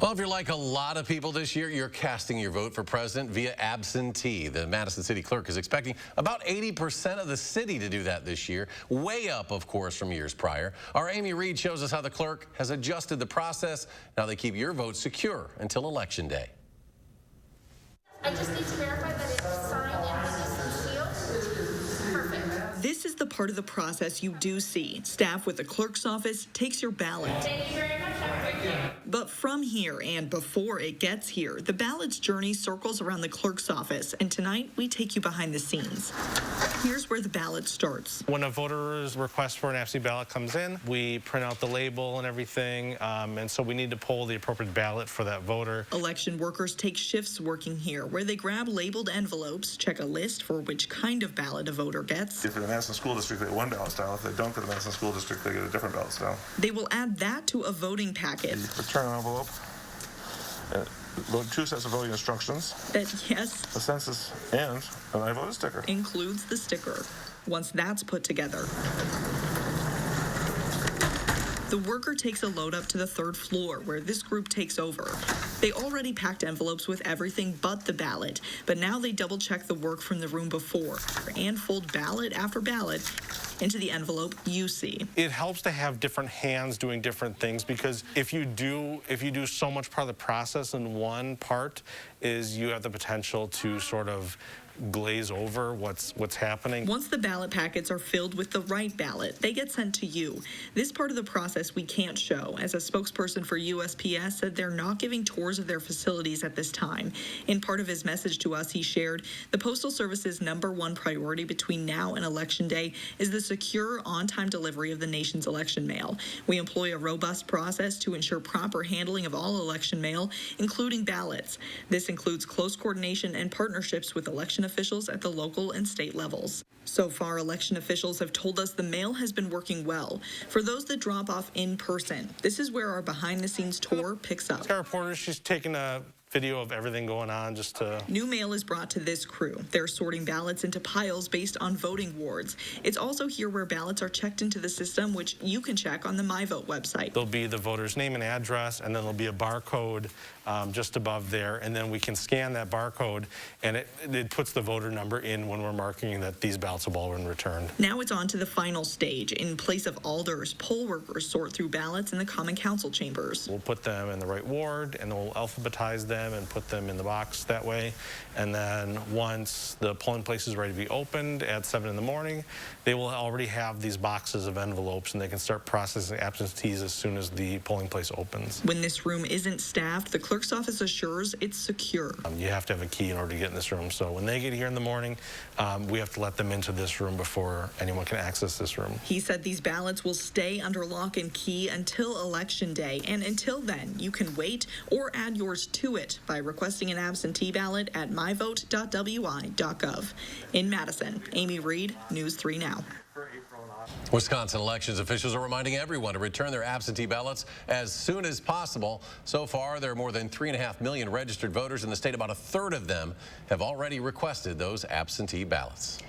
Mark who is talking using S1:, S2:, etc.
S1: Well, if you're like a lot of people this year, you're casting your vote for president via absentee. The Madison City Clerk is expecting about 80% of the city to do that this year, way up, of course, from years prior. Our Amy Reed shows us how the clerk has adjusted the process. Now they keep your vote secure until Election Day.
S2: I just need to verify that it's signed and released and sealed. Perfect.
S3: This is the part of the process you do see. Staff with the clerk's office takes your ballot.
S2: Thank you very much.
S3: But from here and before it gets here, the ballot's journey circles around the clerk's office, and tonight we take you behind the scenes. Here's where the ballot starts.
S4: When a voter's request for an absentee ballot comes in, we print out the label and everything, and so we need to pull the appropriate ballot for that voter.
S3: Election workers take shifts working here, where they grab labeled envelopes, check a list for which kind of ballot a voter gets.
S5: If they're in the Madison School District, they get one ballot style. If they don't go to the Madison School District, they get a different ballot style.
S3: They will add that to a voting packet.
S5: Return envelope, two sets of voting instructions,
S3: That, yes,
S5: a census, and an I voted sticker.
S3: includes the sticker. Once that's put together, the worker takes a load up to the third floor, where this group takes over. They already packed envelopes with everything but the ballot, but now they double-check the work from the room before and fold ballot after ballot into the envelope you see.
S4: It helps to have different hands doing different things, because if you do so much part of the process in one part, is you have the potential to sort of glaze over what's happening.
S3: Once the ballot packets are filled with the right ballot, they get sent to you. This part of the process we can't show, as a spokesperson for USPS said they're not giving tours of their facilities at this time. In part of his message to us, he shared, the Postal Service's #1 priority between now and Election Day is the secure, on-time delivery of the nation's election mail. We employ a robust process to ensure proper handling of all election mail, including ballots. This includes close coordination and partnerships with election officials at the local and state levels. So far, election officials have told us the mail has been working well. For those that drop off in person, this is where our behind-the-scenes tour picks up.
S4: Our reporter, she's taking a video of everything going on just to...
S3: New mail is brought to this crew. They're sorting ballots into piles based on voting wards. It's also here where ballots are checked into the system, which you can check on the MyVote website.
S4: There'll be the voter's name and address, and then there'll be a barcode just above there, and then we can scan that barcode, and it puts the voter number in when we're marking that these ballots have all been returned.
S3: Now it's on to the final stage. In place of alders, poll workers sort through ballots in the Common Council chambers.
S4: We'll put them in the right ward, and then we'll alphabetize them and put them in the box that way. And then once the polling place is ready to be opened at 7 in the morning, they will already have these boxes of envelopes, and they can start processing absentees as soon as the polling place opens.
S3: When this room isn't staffed, the clerk's office assures it's secure.
S4: You have to have a key in order to get in this room. So when they get here in the morning, we have to let them into this room before anyone can access this room.
S3: He said these ballots will stay under lock and key until Election Day, and until then, you can wait or add yours to it by requesting an absentee ballot at myvote.wi.gov. In Madison, Amy Reed, News 3 Now.
S1: Wisconsin elections officials are reminding everyone to return their absentee ballots as soon as possible. So far, there are more than 3.5 million registered voters in the state. About a third of them have already requested those absentee ballots.